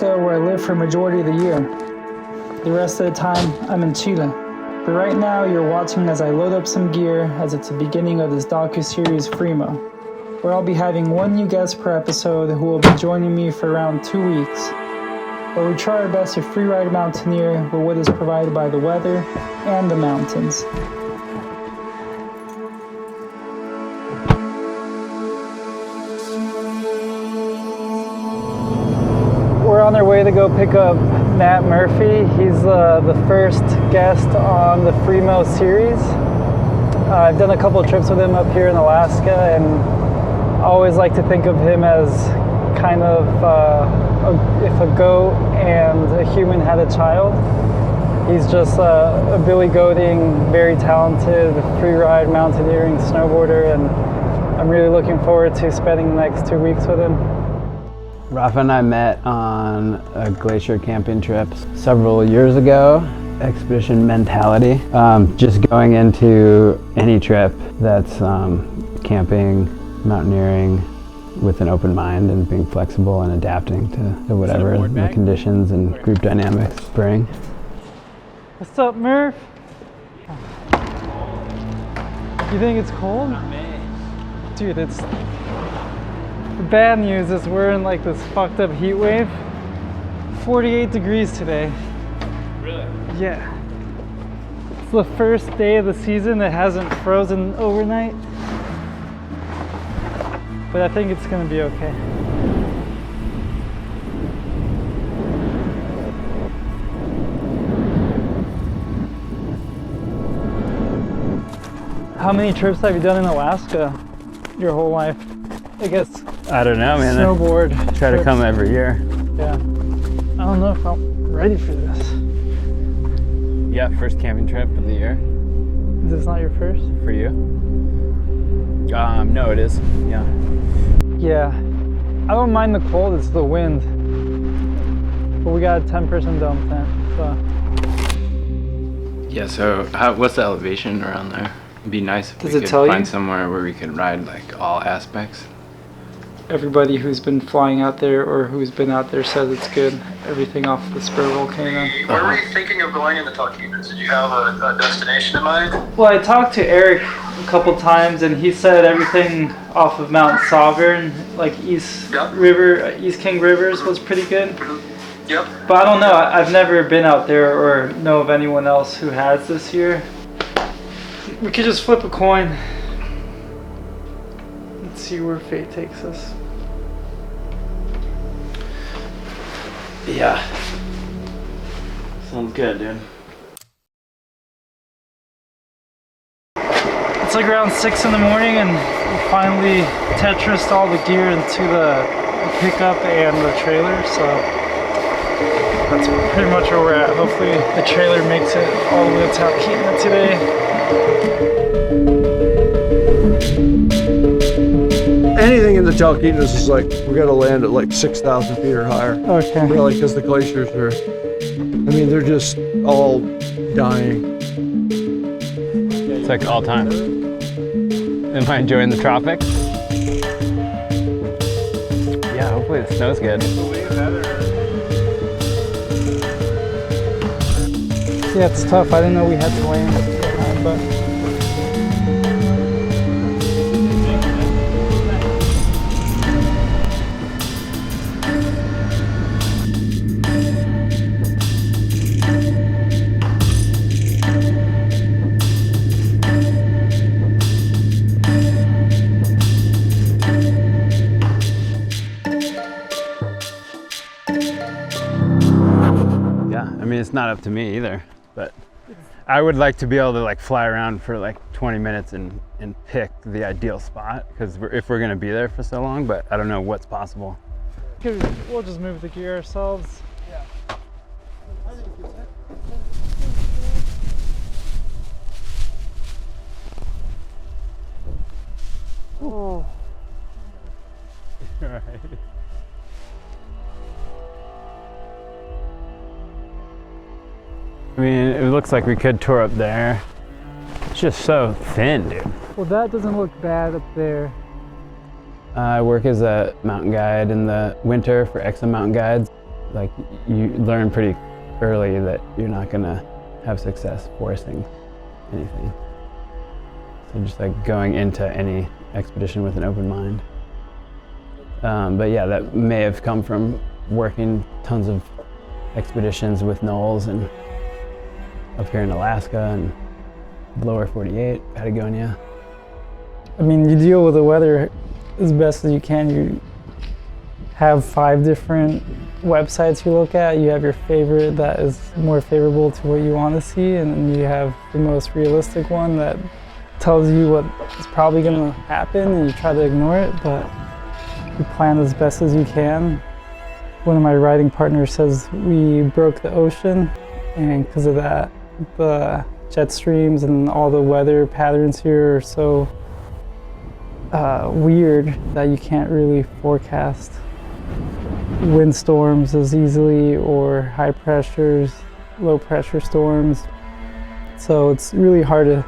Alaska, where I live for a majority of the year. The rest of the time, I'm in Chile. But right now, you're watching as I load up some gear as it's the beginning of this docu-series FREEMO, where I'll be having one new guest per episode who will be joining me for around 2 weeks, where we try our best to freeride mountaineer with what is provided by the weather and the mountains. We're on our way to go pick up Matt Murphy. He's the first guest on the FREEMO series. I've done a couple of trips with him up here in Alaska, and I always like to think of him as kind of if a goat and a human had a child. He's just a billy goating, very talented freeride mountaineering snowboarder, and I'm really looking forward to spending the next 2 weeks with him. Rafa and I met on a glacier camping trip several years ago. Expedition mentality, just going into any trip that's camping, mountaineering with an open mind and being flexible and adapting to whatever the conditions and group dynamics bring. What's up, Murph? You think it's cold? Not me. Dude, it's... The bad news is we're in like this fucked up heat wave. 48 degrees today. Really? Yeah. It's the first day of the season that hasn't frozen overnight. But I think it's gonna be okay. How many trips have you done in Alaska your whole life? I guess. I don't know, man. Snowboard. I try to come every year. Yeah. I don't know if I'm ready for this. Yeah, first camping trip of the year. Is this not your first? For you? No, it is. Yeah. Yeah. I don't mind the cold, it's the wind. But we got a 10-person dome tent, so. Yeah, so what's the elevation around there? It'd be nice if we could find somewhere where we could ride like all aspects. Everybody who's been flying out there or who's been out there says it's good. Everything off the Spur volcano. Where were you thinking of going in the Talkeetnas? Did you have a destination in mind? Well, I talked to Eric a couple times, and he said everything off of Mount Sovereign, like East King Rivers, was pretty good. Yep. But I don't know. I've never been out there or know of anyone else who has this year. We could just flip a coin. Let's see where fate takes us. Yeah. Sounds good, dude. It's like around 6 in the morning, and we finally Tetrised all the gear into the pickup and the trailer, so that's pretty much where we're at. Hopefully the trailer makes it all the way to Talkeetna today. Anything in the Talkeetnas is like, we gotta land at like 6,000 feet or higher. Okay. Really, because the glaciers are, I mean, they're just all dying. It's like all time. Am I enjoying the tropics? Yeah, hopefully the snow's good. Yeah, it's tough. I didn't know we had to land, but. I mean, it's not up to me either, but I would like to be able to like fly around for like 20 minutes and pick the ideal spot, because if we're gonna be there for so long, but I don't know what's possible. We'll just move the gear ourselves. Yeah. Oh. Right. I mean, it looks like we could tour up there. It's just so thin, dude. Well, that doesn't look bad up there. I work as a mountain guide in the winter for Exo Mountain Guides. like you learn pretty early that you're not gonna have success forcing anything. So just like going into any expedition with an open mind. But yeah, that may have come from working tons of expeditions with Knowles and up here in Alaska and lower 48, Patagonia. I mean, you deal with the weather as best as you can. You have 5 different websites you look at. You have your favorite that is more favorable to what you want to see, and then you have the most realistic one that tells you what is probably going to happen, and you try to ignore it, but you plan as best as you can. One of my riding partners says we broke the ocean, and because of that, the jet streams and all the weather patterns here are so weird that you can't really forecast windstorms as easily, or high pressures, low pressure storms. So it's really hard to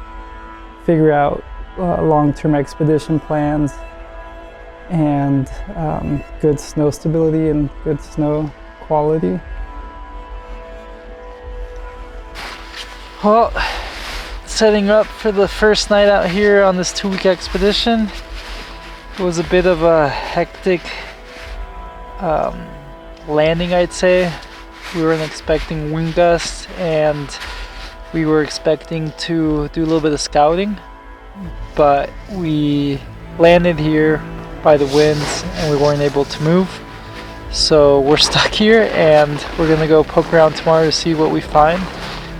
figure out long-term expedition plans and good snow stability and good snow quality. Well, setting up for the first night out here on this 2-week expedition. It was a bit of a hectic landing, I'd say. We weren't expecting wind gusts, and we were expecting to do a little bit of scouting, but we landed here by the winds and we weren't able to move. So we're stuck here, and we're gonna go poke around tomorrow to see what we find.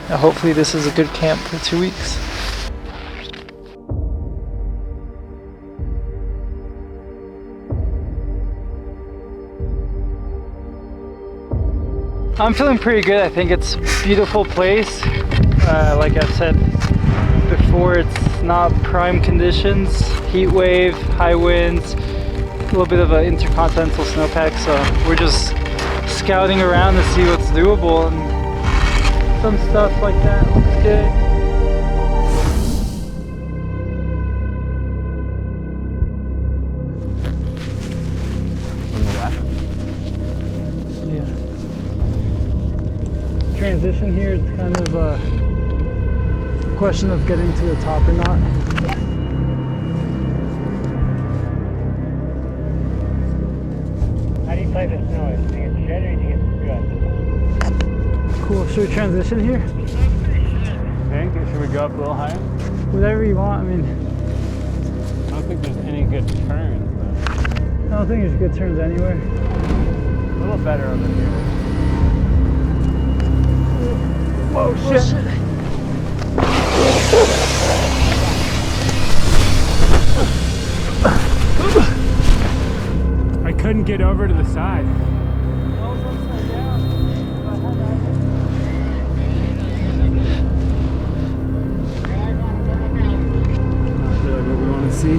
And hopefully this is a good camp for 2 weeks. I'm feeling pretty good. I think it's a beautiful place. Like I said before, it's not prime conditions, heat wave, high winds, a little bit of an intercontinental snowpack, so we're just scouting around to see what's doable, and some stuff like that looks good. Transition here, it's kind of a question of getting to the top or not. How do you play the snow? Do you get shed or do you get good? Cool, should we transition here? Think? Should we go up a little higher? Whatever you want, I mean. I don't think there's any good turns, though. I don't think there's good turns anywhere. A little better over here. Whoa, shit. I couldn't get over to the side. What we want to see.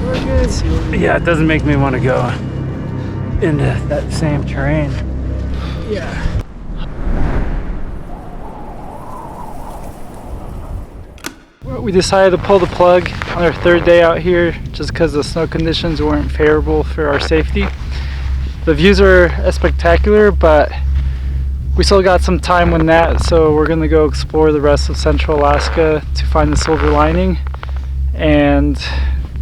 We're good. Yeah, it doesn't make me want to go into that same terrain. Yeah. We decided to pull the plug on our 3rd day out here just because the snow conditions weren't favorable for our safety. The views are spectacular, but we still got some time on that, so we're gonna go explore the rest of Central Alaska to find the silver lining, and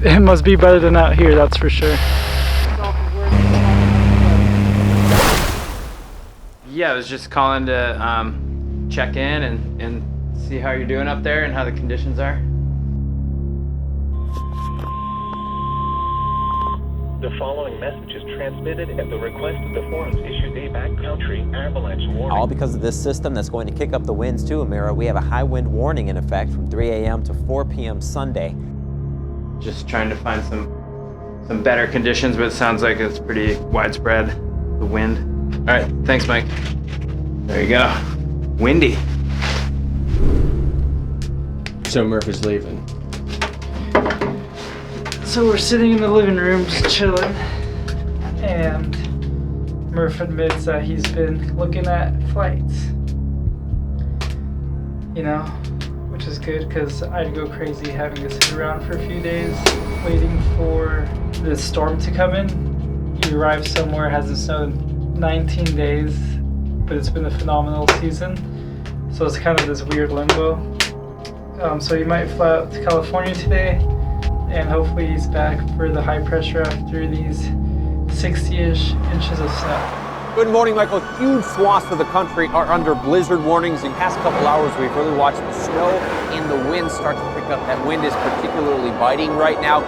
it must be better than out here, that's for sure. Yeah, I was just calling to check in and see how you're doing up there and how the conditions are. The following message is transmitted at the request of the forums issued a backcountry avalanche warning. All because of this system that's going to kick up the winds too, Amira. We have a high wind warning in effect from 3 a.m. to 4 p.m. Sunday. Just trying to find some better conditions, but it sounds like it's pretty widespread, the wind. All right, thanks, Mike. There you go. Windy. So Murphy's leaving. So we're sitting in the living room just chilling, and Murph admits that he's been looking at flights, you know, which is good because I'd go crazy having to sit around for a few days waiting for the storm to come in. You arrive somewhere, hasn't snowed in 19 days, but it's been a phenomenal season. So it's kind of this weird limbo. So he might fly out to California today, and hopefully he's back for the high pressure after these 60-ish inches of snow. Good morning, Michael. Huge swaths of the country are under blizzard warnings. In the past couple hours, we've really watched the snow and the wind start to pick up. That wind is particularly biting right now.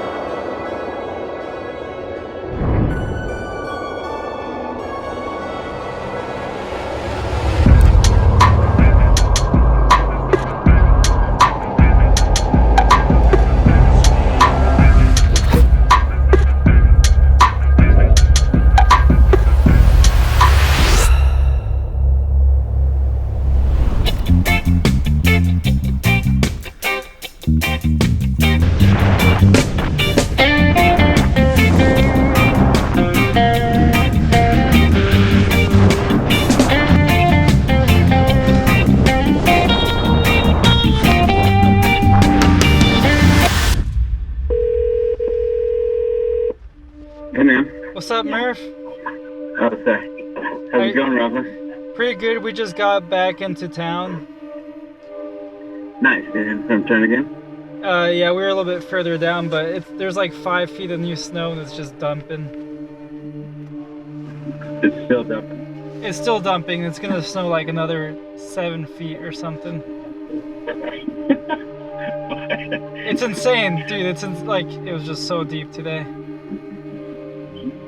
Hey man. What's up, Murph? How's it going, Rafa? Pretty good. We just got back into town. Nice, man. From turn again? Yeah, we were a little bit further down, but there's like 5 feet of new snow and it's just dumping. It's still dumping. It's still dumping. It's gonna snow like another 7 feet or something. It's insane, dude. Like it was just so deep today.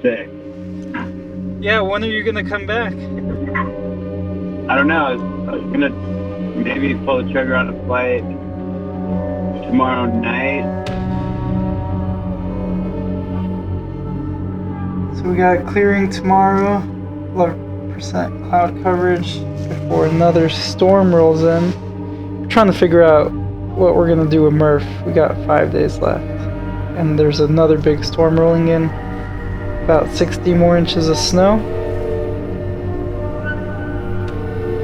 Sick. Yeah, when are you gonna come back? I don't know. I was gonna maybe pull the trigger on a flight tomorrow night. So we got clearing tomorrow, 11% cloud coverage before another storm rolls in. We're trying to figure out what we're gonna do with Murph. We got 5 days left, and there's another big storm rolling in. About 60 more inches of snow.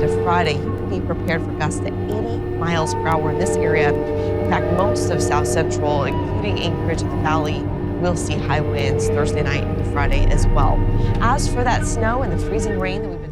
To Friday, you can be prepared for gusts to 80 miles per hour in this area. In fact, most of South Central, including Anchorage and the Valley, will see high winds Thursday night into Friday as well. As for that snow and the freezing rain that we've been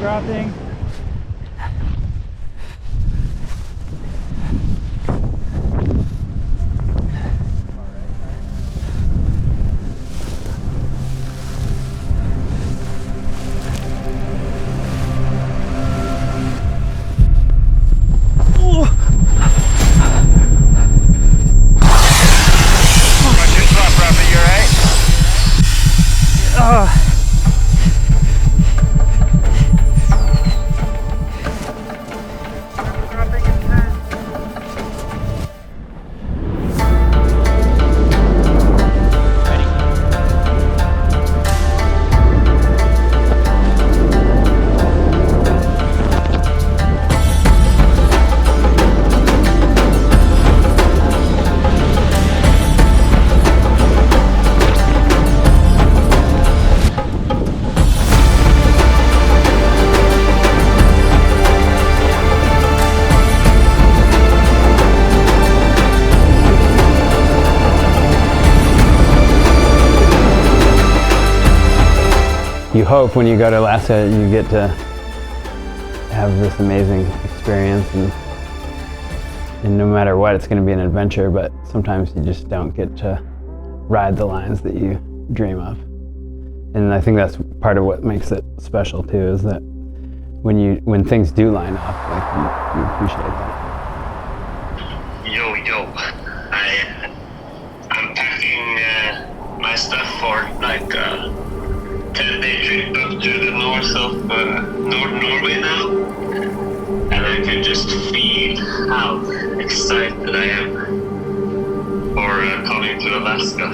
dropping. You hope when you go to Alaska you get to have this amazing experience and And no matter what, it's going to be an adventure, but sometimes you just don't get to ride the lines that you dream of. And I think that's part of what makes it special too, is that when things do line up, like you appreciate that. Yo, I'm packing my stuff for like a 10-day trip up to the north of North Norway now, and I can just feel how excited I am for coming to Alaska.